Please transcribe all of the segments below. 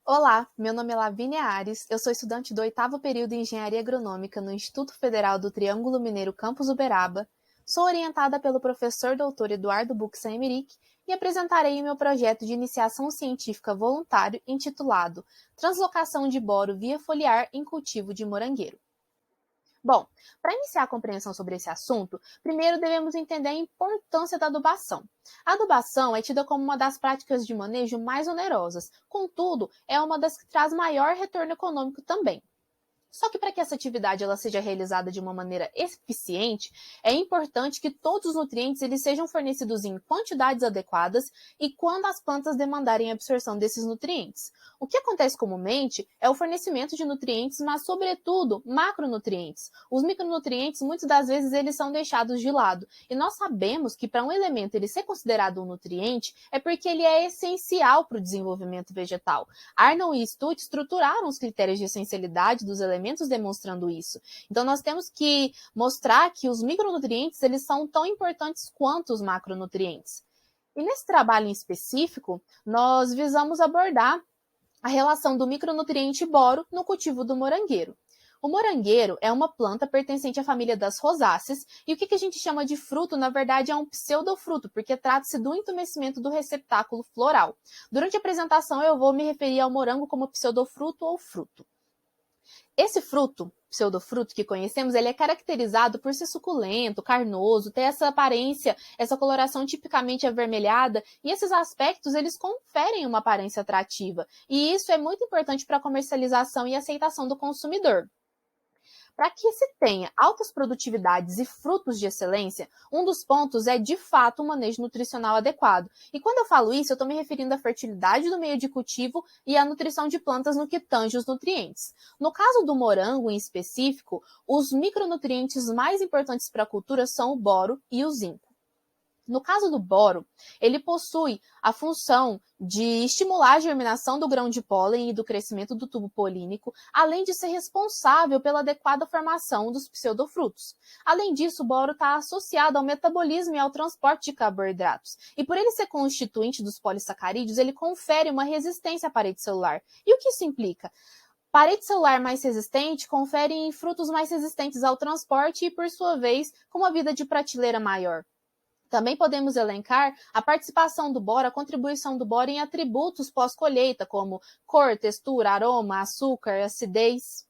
Olá, meu nome é Lavínia Ares, eu sou estudante do 8º período em Engenharia Agronômica no Instituto Federal do Triângulo Mineiro Campus Uberaba. Sou orientada pelo professor doutor Eduardo Buxa Emerick e apresentarei o meu projeto de iniciação científica voluntário intitulado Translocação de boro via foliar em cultivo de morangueiro. Bom, para iniciar a compreensão sobre esse assunto, primeiro devemos entender a importância da adubação. A adubação é tida como uma das práticas de manejo mais onerosas, contudo, é uma das que traz maior retorno econômico também. Só que para que essa atividade ela seja realizada de uma maneira eficiente, é importante que todos os nutrientes eles sejam fornecidos em quantidades adequadas e quando as plantas demandarem a absorção desses nutrientes. O que acontece comumente é o fornecimento de nutrientes, mas sobretudo macronutrientes. Os micronutrientes, muitas das vezes, eles são deixados de lado. E nós sabemos que para um elemento ele ser considerado um nutriente é porque ele é essencial para o desenvolvimento vegetal. Arnold e Stutt estruturaram os critérios de essencialidade dos elementos demonstrando isso. Então nós temos que mostrar que os micronutrientes eles são tão importantes quanto os macronutrientes. E nesse trabalho em específico, nós visamos abordar a relação do micronutriente boro no cultivo do morangueiro. O morangueiro é uma planta pertencente à família das rosáceas, e o que a gente chama de fruto, na verdade, é um pseudofruto, porque trata-se do entumecimento do receptáculo floral. Durante a apresentação, eu vou me referir ao morango como pseudofruto ou fruto. Esse fruto, pseudofruto que conhecemos, ele é caracterizado por ser suculento, carnoso, ter essa aparência, essa coloração tipicamente avermelhada, e esses aspectos eles conferem uma aparência atrativa. E isso é muito importante para a comercialização e aceitação do consumidor. Para que se tenha altas produtividades e frutos de excelência, um dos pontos é, de fato, o manejo nutricional adequado. E quando eu falo isso, eu estou me referindo à fertilidade do meio de cultivo e à nutrição de plantas no que tange os nutrientes. No caso do morango, em específico, os micronutrientes mais importantes para a cultura são o boro e o zinco. No caso do boro, ele possui a função de estimular a germinação do grão de pólen e do crescimento do tubo polínico, além de ser responsável pela adequada formação dos pseudofrutos. Além disso, o boro está associado ao metabolismo e ao transporte de carboidratos. E por ele ser constituinte dos polissacarídeos, ele confere uma resistência à parede celular. E o que isso implica? Parede celular mais resistente confere em frutos mais resistentes ao transporte e, por sua vez, com uma vida de prateleira maior. Também podemos elencar a participação do boro, a contribuição do boro em atributos pós-colheita, como cor, textura, aroma, açúcar, acidez.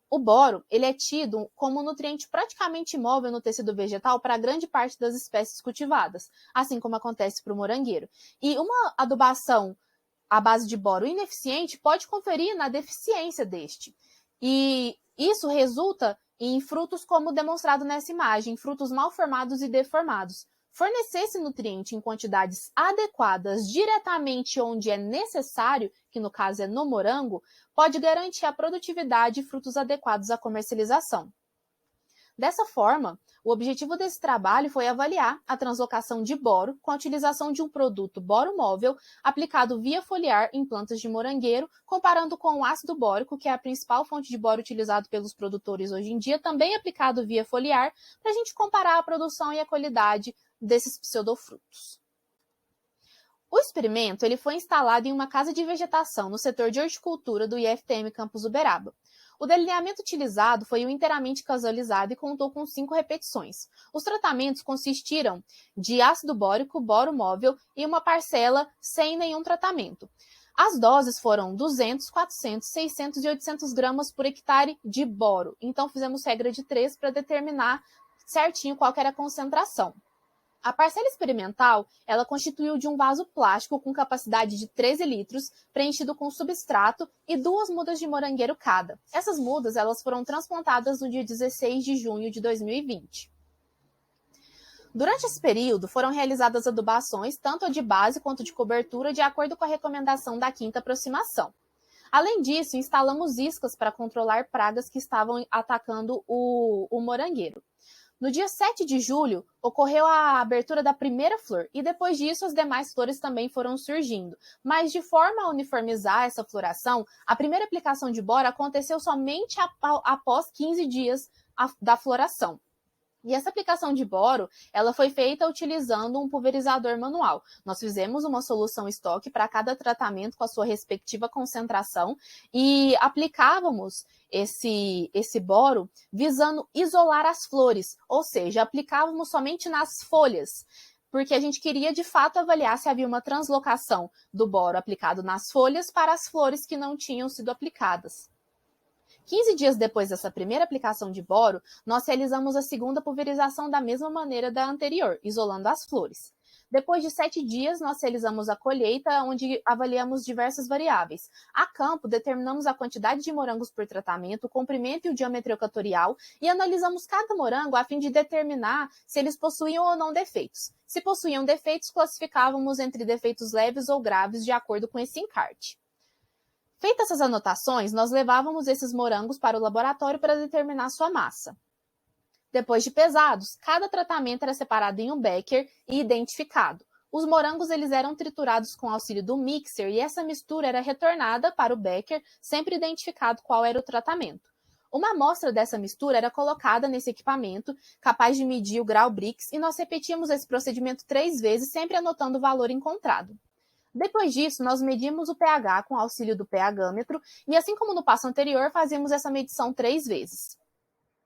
O boro ele é tido como um nutriente praticamente imóvel no tecido vegetal para grande parte das espécies cultivadas, assim como acontece para o morangueiro. E uma adubação à base de boro ineficiente pode conferir na deficiência deste. E isso resulta em frutos como demonstrado nessa imagem, frutos mal formados e deformados. Fornecer esse nutriente em quantidades adequadas diretamente onde é necessário, que no caso é no morango, pode garantir a produtividade e frutos adequados à comercialização. Dessa forma, o objetivo desse trabalho foi avaliar a translocação de boro com a utilização de um produto boromóvel aplicado via foliar em plantas de morangueiro, comparando com o ácido bórico, que é a principal fonte de boro utilizado pelos produtores hoje em dia, também aplicado via foliar, para a gente comparar a produção e a qualidade desses pseudofrutos. O experimento ele foi instalado em uma casa de vegetação no setor de horticultura do IFTM Campus Uberaba. O delineamento utilizado foi o inteiramente casualizado e contou com 5 repetições. Os tratamentos consistiram de ácido bórico, boro móvel e uma parcela sem nenhum tratamento. As doses foram 200, 400, 600 e 800 gramas por hectare de boro. Então fizemos regra de 3 para determinar certinho qual era a concentração. A parcela experimental, ela constituiu de um vaso plástico com capacidade de 13 litros, preenchido com substrato e 2 mudas de morangueiro cada. Essas mudas elas foram transplantadas no dia 16 de junho de 2020. Durante esse período, foram realizadas adubações, tanto a de base quanto de cobertura, de acordo com a recomendação da 5ª aproximação. Além disso, instalamos iscas para controlar pragas que estavam atacando o morangueiro. No dia 7 de julho, ocorreu a abertura da primeira flor e depois disso as demais flores também foram surgindo. Mas de forma a uniformizar essa floração, a primeira aplicação de boro aconteceu somente após 15 dias da floração. E essa aplicação de boro, ela foi feita utilizando um pulverizador manual. Nós fizemos uma solução estoque para cada tratamento com a sua respectiva concentração e aplicávamos esse boro visando isolar as flores, ou seja, aplicávamos somente nas folhas, porque a gente queria de fato avaliar se havia uma translocação do boro aplicado nas folhas para as flores que não tinham sido aplicadas. 15 dias depois dessa primeira aplicação de boro, nós realizamos a segunda pulverização da mesma maneira da anterior, isolando as flores. Depois de 7 dias, nós realizamos a colheita, onde avaliamos diversas variáveis. A campo, determinamos a quantidade de morangos por tratamento, o comprimento e o diâmetro equatorial, e analisamos cada morango a fim de determinar se eles possuíam ou não defeitos. Se possuíam defeitos, classificávamos entre defeitos leves ou graves, de acordo com esse encarte. Feitas essas anotações, nós levávamos esses morangos para o laboratório para determinar sua massa. Depois de pesados, cada tratamento era separado em um becker e identificado. Os morangos eles eram triturados com auxílio do mixer e essa mistura era retornada para o becker, sempre identificado qual era o tratamento. Uma amostra dessa mistura era colocada nesse equipamento, capaz de medir o grau Brix, e nós repetíamos esse procedimento 3 vezes, sempre anotando o valor encontrado. Depois disso, nós medimos o pH com auxílio do pH-metro e, assim como no passo anterior, fazíamos essa medição 3 vezes.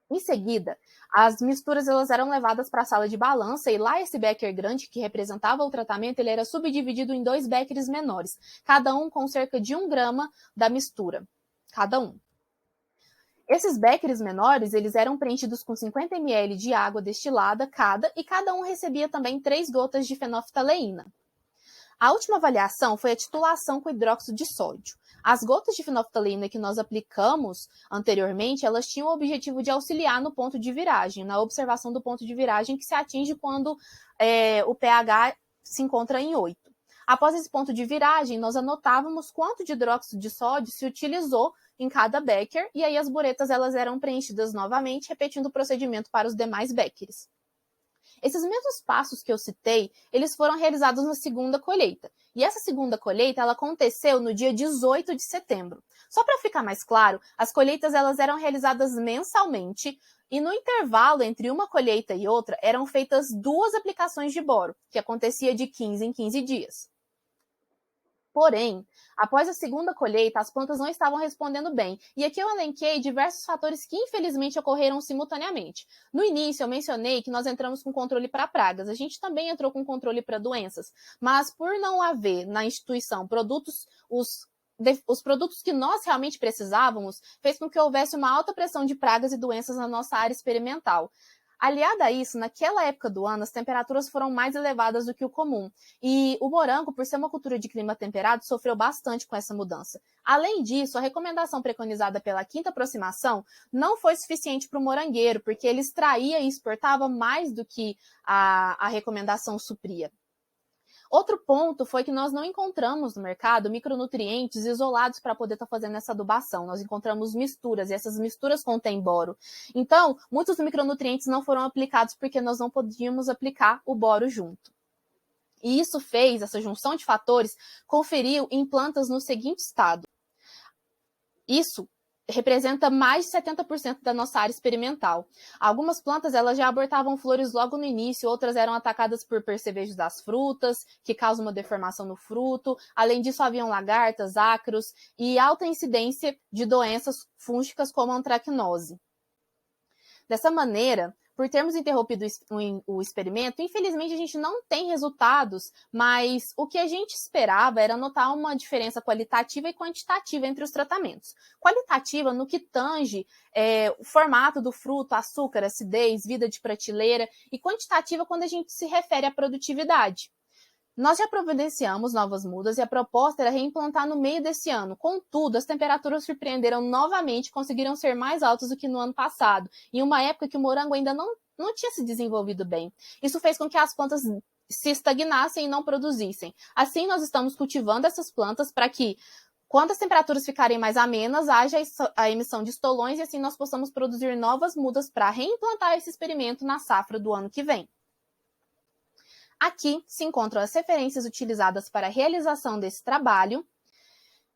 Em seguida, as misturas elas eram levadas para a sala de balança e lá esse becker grande que representava o tratamento, ele era subdividido em 2 beckers menores, cada um com cerca de 1 grama da mistura, cada um. Esses beckers menores, eles eram preenchidos com 50 ml de água destilada cada, e cada um recebia também 3 gotas de fenolftaleína. A última avaliação foi a titulação com hidróxido de sódio. As gotas de fenolftaleína que nós aplicamos anteriormente, elas tinham o objetivo de auxiliar no ponto de viragem, na observação do ponto de viragem que se atinge quando o pH se encontra em 8. Após esse ponto de viragem, nós anotávamos quanto de hidróxido de sódio se utilizou em cada becker, e aí as buretas elas eram preenchidas novamente, repetindo o procedimento para os demais beckers. Esses mesmos passos que eu citei, eles foram realizados na segunda colheita. E essa segunda colheita, ela aconteceu no dia 18 de setembro. Só para ficar mais claro, as colheitas elas eram realizadas mensalmente e no intervalo entre uma colheita e outra eram feitas 2 aplicações de boro, que acontecia de 15 em 15 dias. Porém, após a segunda colheita, as plantas não estavam respondendo bem. E aqui eu elenquei diversos fatores que infelizmente ocorreram simultaneamente. No início, eu mencionei que nós entramos com controle para pragas. A gente também entrou com controle para doenças. Mas por não haver na instituição os produtos que nós realmente precisávamos, fez com que houvesse uma alta pressão de pragas e doenças na nossa área experimental. Aliada a isso, naquela época do ano, as temperaturas foram mais elevadas do que o comum. E o morango, por ser uma cultura de clima temperado, sofreu bastante com essa mudança. Além disso, a recomendação preconizada pela quinta aproximação não foi suficiente para o morangueiro, porque ele extraía e exportava mais do que a recomendação supria. Outro ponto foi que nós não encontramos no mercado micronutrientes isolados para poder estar fazendo essa adubação. Nós encontramos misturas, e essas misturas contêm boro. Então, muitos micronutrientes não foram aplicados porque nós não podíamos aplicar o boro junto. E isso fez, essa junção de fatores, conferiu em plantas no seguinte estado. Isso representa mais de 70% da nossa área experimental. Algumas plantas elas já abortavam flores logo no início, outras eram atacadas por percevejos das frutas, que causam uma deformação no fruto. Além disso, haviam lagartas, ácaros e alta incidência de doenças fúngicas como a antracnose. Dessa maneira, por termos interrompido o experimento, infelizmente a gente não tem resultados, mas o que a gente esperava era notar uma diferença qualitativa e quantitativa entre os tratamentos. Qualitativa no que tange o formato do fruto, açúcar, acidez, vida de prateleira, e quantitativa quando a gente se refere à produtividade. Nós já providenciamos novas mudas e a proposta era reimplantar no meio desse ano. Contudo, as temperaturas surpreenderam novamente e conseguiram ser mais altas do que no ano passado, em uma época que o morango ainda não tinha se desenvolvido bem. Isso fez com que as plantas se estagnassem e não produzissem. Assim, nós estamos cultivando essas plantas para que, quando as temperaturas ficarem mais amenas, haja a emissão de estolões e assim nós possamos produzir novas mudas para reimplantar esse experimento na safra do ano que vem. Aqui se encontram as referências utilizadas para a realização desse trabalho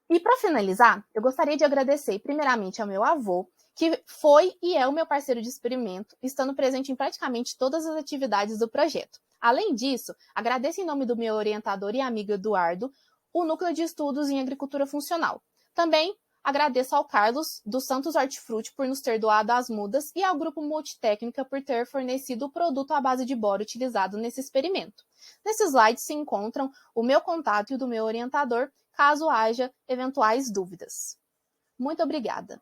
E para finalizar, eu gostaria de agradecer primeiramente ao meu avô, que foi e é o meu parceiro de experimento, estando presente em praticamente todas as atividades do projeto. Além disso, agradeço em nome do meu orientador e amigo Eduardo, o Núcleo de Estudos em Agricultura Funcional. Também agradeço ao Carlos, do Santos Hortifruti, por nos ter doado as mudas e ao Grupo Multitécnica por ter fornecido o produto à base de boro utilizado nesse experimento. Nesses slides se encontram o meu contato e o do meu orientador, caso haja eventuais dúvidas. Muito obrigada!